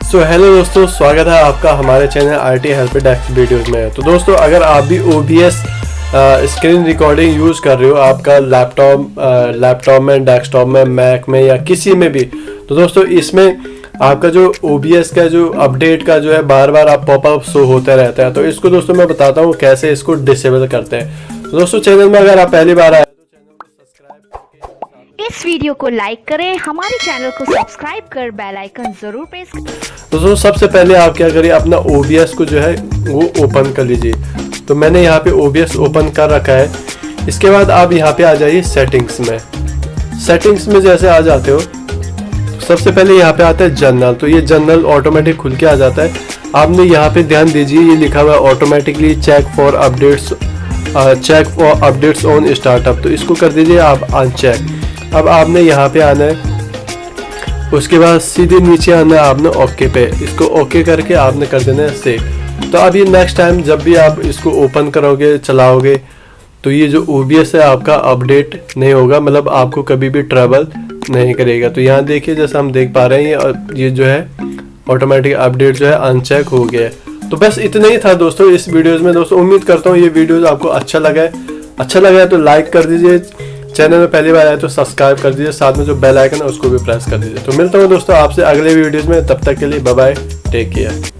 So hello दोस्तों, स्वागत है आपका हमारे channel IT help desk videos में। तो दोस्तों, अगर आप भी OBS स्क्रीन रिकॉर्डिंग यूज़ कर रहे हो आपका लैपटॉप में, डेस्कटॉप में, मैक में या किसी में भी, तो दोस्तों इसमें आपका जो OBS का जो अपडेट का जो है बार बार आप पॉपअप शो होते रहता है। तो इसको दोस्तों मैं बताता हूँ कैसे इसको डिसेबल करते हैं। तो दोस्तों चैनल में अगर आप पहली बार आए तो चैनल को सब्सक्राइब, इस वीडियो को लाइक करें, हमारे चैनल को सब्सक्राइब कर बेल आइकन जरूर प्रेस करें। तो दोस्तों सबसे पहले आप क्या करिए, अपना OBS को जो है वो ओपन कर लीजिए। तो मैंने यहाँ पे OBS ओपन कर रखा है। इसके बाद आप यहाँ पे आ जाइए सेटिंग्स में। सेटिंग्स में जैसे आ जाते हो, सबसे पहले यहाँ पे आता है जनरल। तो ये जनरल ऑटोमेटिक खुल के आ जाता है। आपने यहाँ पे ध्यान दीजिए, ये लिखा हुआ है automatically check for updates on startup. तो इसको कर दीजिए आप अनचेक। अब आपने यहाँ पे आना है, उसके बाद सीधे नीचे आना है आपने ओके पे। इसको ओके करके आपने कर देना है सेव। तो अब ये नेक्स्ट टाइम जब भी आप इसको ओपन करोगे, चलाओगे, तो ये जो OBS है आपका अपडेट नहीं होगा, मतलब आपको कभी भी ट्रबल नहीं करेगा। तो यहाँ देखिए, जैसे हम देख पा रहे हैं ये जो है ऑटोमेटिक अपडेट जो है अनचेक हो गया है। तो बस इतना ही था दोस्तों इस वीडियोज़ में। दोस्तों उम्मीद करता हूँ ये वीडियोज़ आपको अच्छा लगा है तो लाइक कर दीजिए, चैनल में पहली बार आए तो सब्सक्राइब कर दीजिए, साथ में जो बेल आइकन है उसको भी प्रेस कर दीजिए। तो मिलता हूँ दोस्तों आपसे अगले वीडियोज़ में, तब तक के लिए बाय बाय, टेक केयर।